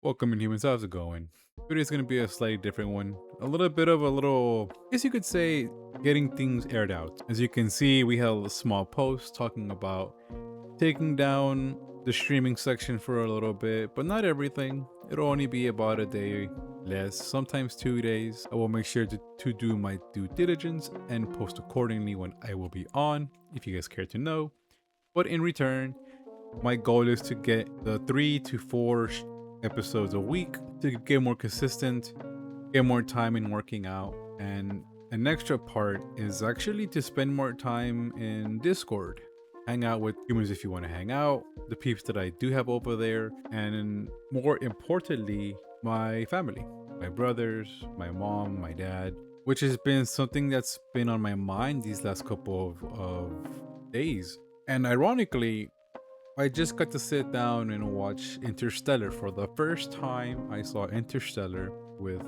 Welcome in humans, how's it going? Today's gonna be a slightly different one. I guess you could say, getting things aired out. As you can see, we have a small post talking about taking down the streaming section for a little bit, but not everything. It'll only be about a day less, sometimes 2 days. I will make sure to do my due diligence and post accordingly when I will be on, if you guys care to know. But in return, my goal is to get the 3 to 4 episodes a week to get more consistent, get more time in working out. And an extra part is actually to spend more time in Discord. Hang out with humans if you want to hang out, the peeps that I do have over there, and more importantly, my family, my brothers, my mom, my dad, which has been something that's been on my mind these last couple of days. And ironically, I just got to sit down and watch Interstellar for the first time. I saw Interstellar with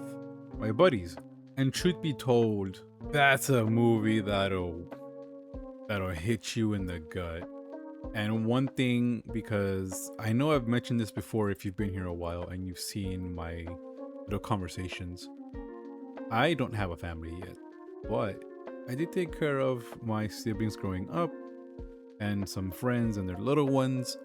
my buddies. And truth be told, that's a movie that'll hit you in the gut. And one thing, because I know I've mentioned this before if you've been here a while and you've seen my little conversations, I don't have a family yet, but I did take care of my siblings growing up and some friends and their little ones.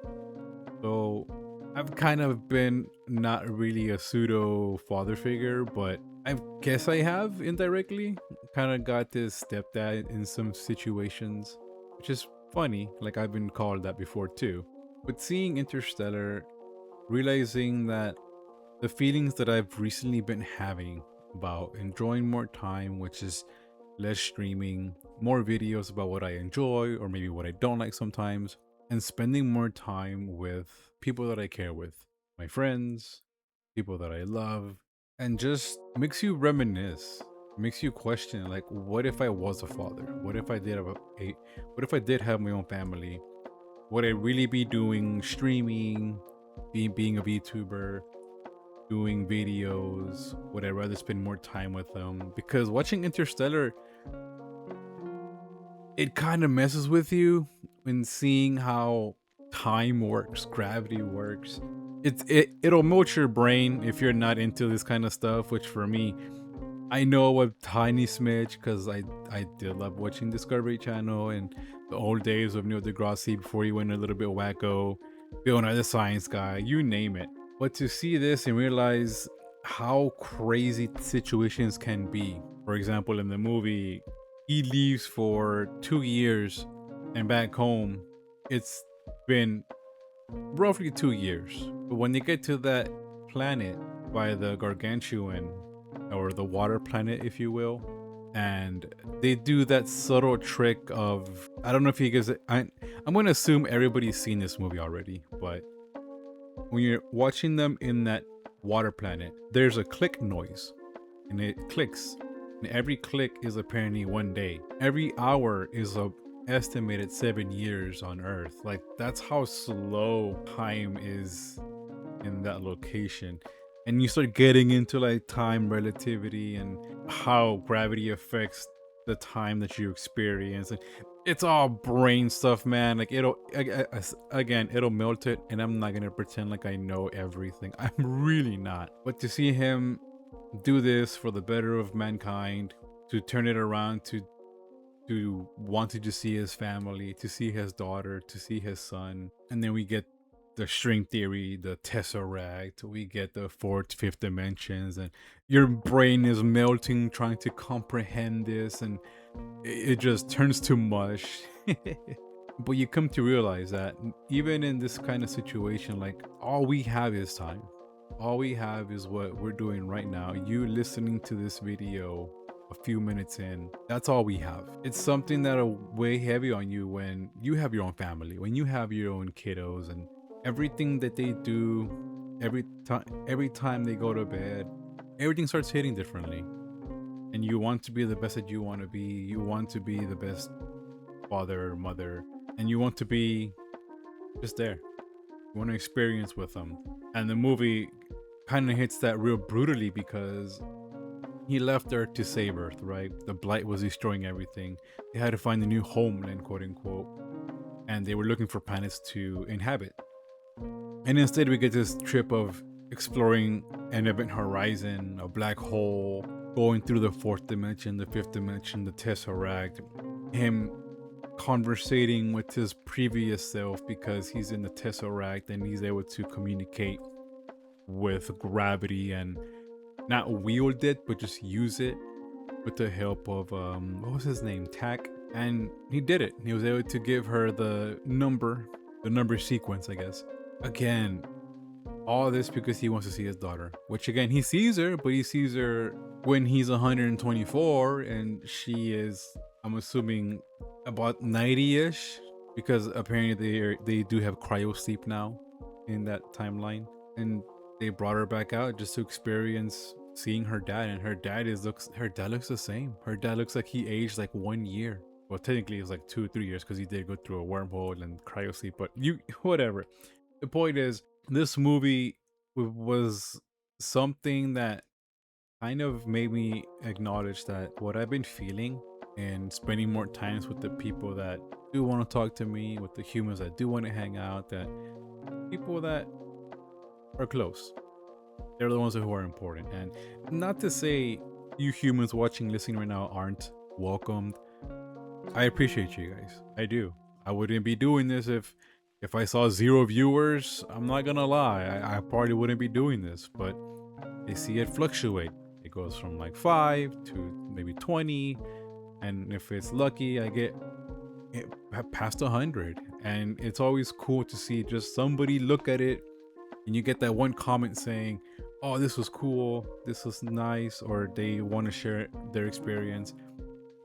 So I've kind of been not really a pseudo father figure, but I guess I have indirectly kind of got this stepdad in some situations, which is funny. Like, I've been called that before too. But seeing Interstellar, realizing that the feelings that I've recently been having about enjoying more time, which is less streaming, more videos about what I enjoy or maybe what I don't like sometimes, and spending more time with people that I care with, my friends, people that I love, and just makes you reminisce, makes you question, like, what if I was a father? What if I did have what if I did have my own family? Would I really be doing streaming, being a VTuber, doing videos? Would I rather spend more time with them? Because watching Interstellar, it kind of messes with you when seeing how time works, gravity works. It'll melt your brain if you're not into this kind of stuff. Which for me, I know a tiny smidge because I did love watching Discovery Channel and the old days of Neil deGrasse before he went a little bit wacko, Bill Nye the Science Guy, you name it. But to see this and realize how crazy situations can be. For example, in the movie, he leaves for 2 years, and back home, it's been roughly 2 years. But when they get to that planet by the gargantuan, or the water planet, if you will, and they do that subtle trick of, I don't know if you guys, I'm going to assume everybody's seen this movie already, but when you're watching them in that water planet, there's a click noise, and it clicks, and every click is apparently 1 day. Every hour is a estimated 7 years on Earth. Like, that's how slow time is in that location. And you start getting into like time relativity and how gravity affects the time that you experience. And it's all brain stuff, man. Like, again, it'll melt it, and I'm not gonna pretend like I know everything. I'm really not. But to see him do this for the better of mankind, to turn it around, to wanting to see his family, to see his daughter, to see his son, and then we get the string theory, the tesseract, we get the fourth, fifth dimensions, and your brain is melting trying to comprehend this, and it just turns to mush. But you come to realize that even in this kind of situation, like, all we have is time. All we have is what we're doing right now. You listening to this video a few minutes in, that's all we have. It's something that'll weigh heavy on you when you have your own family, when you have your own kiddos, and everything that they do, every time they go to bed, everything starts hitting differently. And you want to be the best that you want to be. You want to be the best father or mother, and you want to be just there. You want to experience with them. And the movie kind of hits that real brutally because he left Earth to save Earth, right? The blight was destroying everything. They had to find a new homeland, quote unquote, and they were looking for planets to inhabit. And instead, we get this trip of exploring an event horizon, a black hole, going through the fourth dimension, the fifth dimension, the Tesseract, him conversating with his previous self because he's in the Tesseract and he's able to communicate with gravity and not wield it, but just use it with the help of, what was his name? Tack. And he did it. He was able to give her the number sequence, I guess. Again, all this because he wants to see his daughter, which again, he sees her, but he sees her when he's 124 and she is, I'm assuming, about 90-ish, because apparently they do have cryo sleep now in that timeline. And they brought her back out just to experience seeing her dad, and her dad looks the same. Her dad looks like he aged like 1 year. Well, technically it's like 2 or 3 years because he did go through a wormhole and cryo sleep, but whatever. The point is, this movie was something that kind of made me acknowledge that what I've been feeling and spending more times with the people that do want to talk to me, with the humans that do want to hang out, that people that are close, they're the ones who are important. And not to say you humans watching, listening right now aren't welcomed. I appreciate you guys. I do. I wouldn't be doing this if I saw 0 viewers. I'm not gonna lie, I probably wouldn't be doing this, but I see it fluctuate. It goes from like 5 to maybe 20, and if it's lucky, I get it past 100. And it's always cool to see just somebody look at it, and you get that one comment saying, oh, this was cool, this was nice, or they want to share their experience.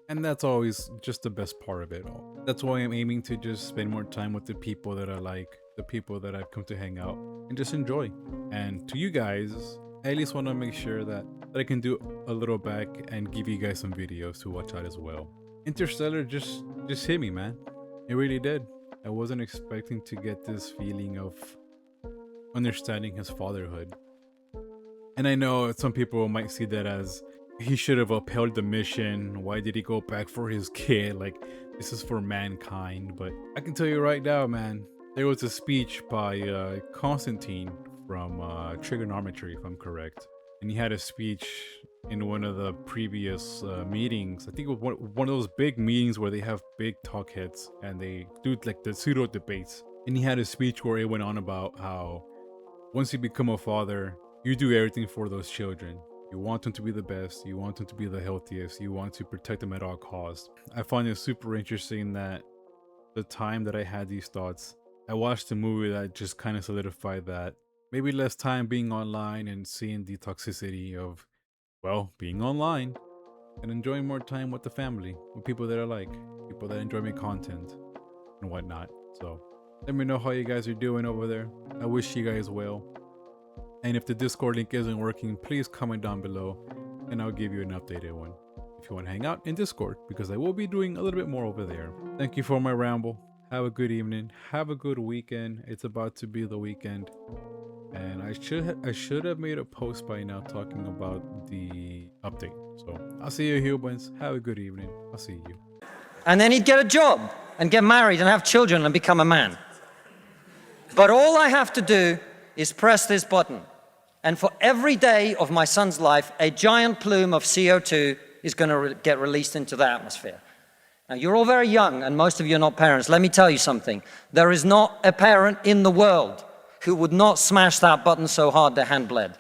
And that's always just the best part of it all. That's why I'm aiming to just spend more time with the people that I like, the people that I've come to hang out and just enjoy. And to you guys, I at least want to make sure that I can do a little back and give you guys some videos to watch out as well. Interstellar just hit me, man. It really did. I wasn't expecting to get this feeling of understanding his fatherhood. And I know some people might see that as, he should have upheld the mission. Why did he go back for his kid? Like, this is for mankind. But I can tell you right now, man, there was a speech by Konstantin from Trigonometry, if I'm correct. And he had a speech in one of the previous meetings. I think it was one of those big meetings where they have big talk heads and they do like the pseudo debates. And he had a speech where it went on about how once you become a father, you do everything for those children. You want them to be the best, you want them to be the healthiest, you want to protect them at all costs. I find it super interesting that the time that I had these thoughts, I watched a movie that just kind of solidified that. Maybe less time being online and seeing the toxicity of, well, being online, and enjoying more time with the family, with people that I like, people that enjoy my content and whatnot. So let me know how you guys are doing over there. I wish you guys well. And if the Discord link isn't working, please comment down below and I'll give you an updated one if you want to hang out in Discord, because I will be doing a little bit more over there. Thank you for my ramble. Have a good evening. Have a good weekend. It's about to be the weekend. And I should have made a post by now talking about the update. So I'll see you humans. Have a good evening. I'll see you. And then he'd get a job and get married and have children and become a man. But all I have to do is press this button. And for every day of my son's life, a giant plume of CO2 is going to get released into the atmosphere. Now, you're all very young, and most of you are not parents. Let me tell you something. There is not a parent in the world who would not smash that button so hard their hand bled.